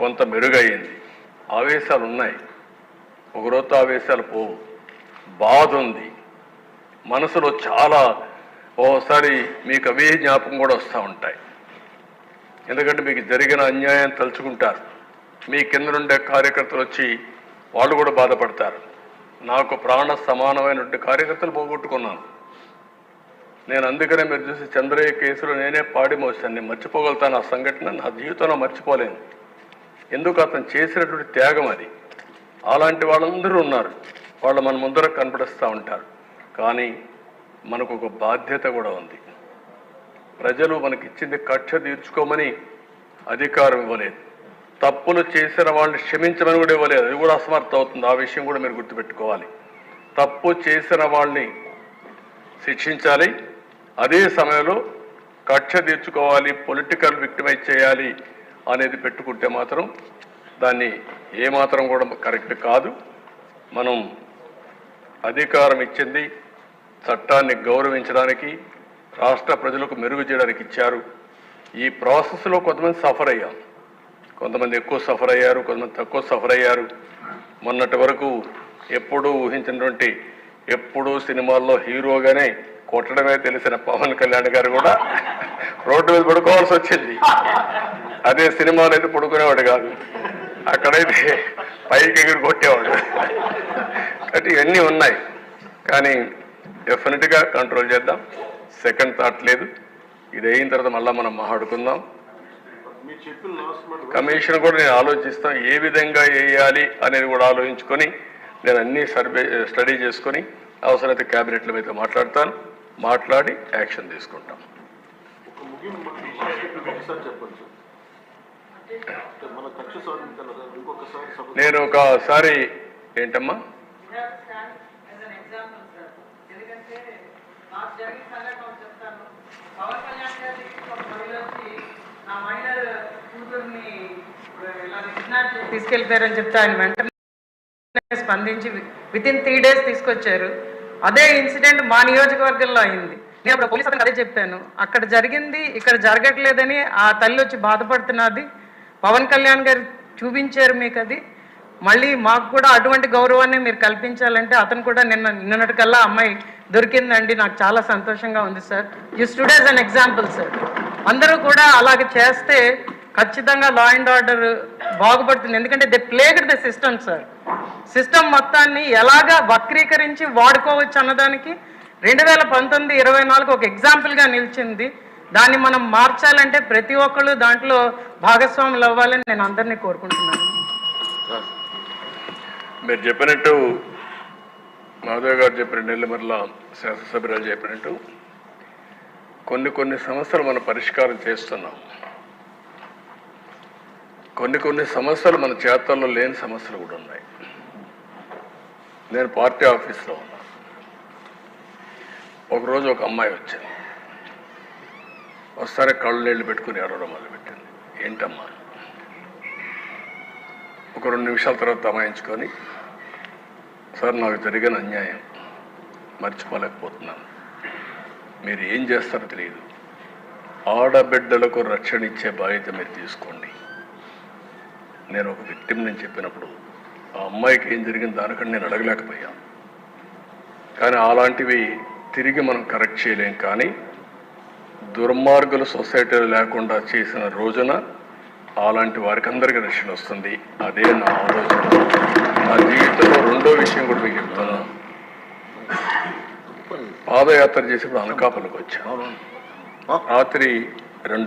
కొంత మెరుగైంది. ఆవేశాలు ఉన్నాయి, ఒకరోజు ఆవేశాలు పోవు. బాధ ఉంది మనసులో, చాలా ఓసారి మీకు అవే జ్ఞాపకం కూడా వస్తూ ఉంటాయి. ఎందుకంటే మీకు జరిగిన అన్యాయం తలుచుకుంటారు. మీ కింద నుండే కార్యకర్తలు వచ్చి వాళ్ళు కూడా బాధపడతారు. నాకు ప్రాణ సమానమైనటువంటి కార్యకర్తలు పోగొట్టుకున్నాను నేను. అందుకనే మీరు చూసి చంద్రయ్య కేసులో నేనే పాడి మోసాను. నేను మర్చిపోగలుగుతాను ఆ సంఘటన, నా జీవితంలో మర్చిపోలేను. ఎందుకు అతను చేసినటువంటి త్యాగం అది. అలాంటి వాళ్ళందరూ ఉన్నారు, వాళ్ళు మన ముందర కనపడిస్తూ ఉంటారు. కానీ మనకు ఒక బాధ్యత కూడా ఉంది. ప్రజలు మనకిచ్చింది కక్ష తీర్చుకోమని అధికారం ఇవ్వలేదు, తప్పులు చేసిన వాళ్ళని క్షమించమని కూడా ఇవ్వలేదు. అది కూడా అసమర్థ అవుతుంది. ఆ విషయం కూడా మీరు గుర్తుపెట్టుకోవాలి. తప్పు చేసిన వాళ్ళని శిక్షించాలి, అదే సమయంలో కక్ష తీర్చుకోవాలి, పొలిటికల్ విక్టిమైజ్ చేయాలి అనేది పెట్టుకుంటే మాత్రం దాన్ని ఏమాత్రం కూడా కరెక్ట్ కాదు. మనం అధికారం ఇచ్చింది చట్టాన్ని గౌరవించడానికి, రాష్ట్ర ప్రజలకు మెరుగు చేయడానికి ఇచ్చారు. ఈ ప్రాసెస్లో కొంతమంది సఫర్ అయ్యాం, కొంతమంది ఎక్కువ సఫర్ అయ్యారు, కొంతమంది తక్కువ సఫర్ అయ్యారు. మొన్నటి వరకు ఎప్పుడూ ఊహించినటువంటి, ఎప్పుడూ సినిమాల్లో హీరోగానే కొట్టడమే తెలిసిన పవన్ కళ్యాణ్ గారు కూడా రోడ్డు మీద పడుకోవాల్సి వచ్చింది. అదే సినిమాలో అయితే పడుకునేవాడు కాదు, అక్కడైతే పైకి ఎగిరి కొట్టేవాడు. కాబట్టి ఇవన్నీ ఉన్నాయి, కానీ డెఫినెట్గా కంట్రోల్ చేద్దాం. సెకండ్ థాట్ లేదు. ఇది అయిన తర్వాత మళ్ళీ మనం మాట్లాడుకుందాం. కమిషన్ కూడా నేను ఆలోచిస్తాను, ఏ విధంగా వేయాలి అనేది కూడా ఆలోచించుకొని నేను అన్ని స్టడీ చేసుకొని అవసరమైతే క్యాబినెట్ల మీద మాట్లాడతాను, మాట్లాడి యాక్షన్ తీసుకుంటాం. నేను ఒకసారి ఏంటమ్మా తీసుకెళ్తారని చెప్తే ఆయన వెంటనే స్పందించి వితిన్ 3 days తీసుకొచ్చారు. అదే ఇన్సిడెంట్ మా నియోజకవర్గంలో అయింది. నేను అప్పుడు పోలీసు అదే చెప్పాను, అక్కడ జరిగింది ఇక్కడ జరగట్లేదని ఆ తల్లి వచ్చి బాధపడుతున్నది. పవన్ కళ్యాణ్ గారు చూపించారు మీకు అది. మళ్ళీ మాకు కూడా అటువంటి గౌరవాన్ని మీరు కల్పించాలంటే అతను కూడా నిన్నటికల్లా అమ్మాయి దొరికిందండి, నాకు చాలా సంతోషంగా ఉంది sir. You stood as an example sir. అందరూ కూడా అలాగే చేస్తే ఖచ్చితంగా లా అండ్ ఆర్డర్ బాగుపడుతుంది. ఎందుకంటే they plagued the system sir. System మొత్తాన్ని ఎలాగా వక్రీకరించి వాడుకోవచ్చు అన్నదానికి 2019-24 ఒక ఎగ్జాంపుల్గా నిలిచింది. దాన్ని మనం మార్చాలంటే ప్రతి ఒక్కళ్ళు దాంట్లో భాగస్వాములు అవ్వాలని నేను అందరినీ కోరుకుంటున్నాను. మీరు చెప్పినట్టు, మాధవ్ గారు చెప్పినట్టు, నెల్లిమర్ల శాసనసభ్యురాలు చెప్పినట్టు కొన్ని సమస్యలు మనం పరిష్కారం చేస్తున్నాం. కొన్ని సమస్యలు మన చేతల్లో లేని సమస్యలు కూడా ఉన్నాయి. నేను పార్టీ ఆఫీస్లో ఉన్నా, ఒకరోజు ఒక అమ్మాయి వచ్చింది. వస్తానే కళ్ళు నీళ్ళు పెట్టుకుని ఎవరో మొదలుపెట్టింది. ఏంటమ్మా? ఒక 2 నిమిషాల తర్వాత అమాయించుకొని, సార్ నాకు జరిగిన అన్యాయం మర్చిపోలేకపోతున్నాను, మీరు ఏం చేస్తారో తెలియదు, ఆడబిడ్డలకు రక్షణ ఇచ్చే బాధ్యత మీరు తీసుకోండి. నేను ఒక విక్టిమ్ నేను చెప్పినప్పుడు ఆ అమ్మాయికి ఏం జరిగింది దానికంటే నేను అడగలేకపోయాను. కానీ అలాంటివి తిరిగి మనం కరెక్ట్ చేయలేం. కానీ దుర్మార్గులు సొసైటీలో లేకుండా చేసిన రోజున అలాంటి వారికి అందరికీ రక్షణ వస్తుంది. అదే నా ఆలోచన. నా జీవితంలో రెండో విషయం కూడా మీకు చెప్తున్నాను. పాదయాత్ర చేసినప్పుడు అనకాపల్లికి వచ్చాను. రాత్రి 2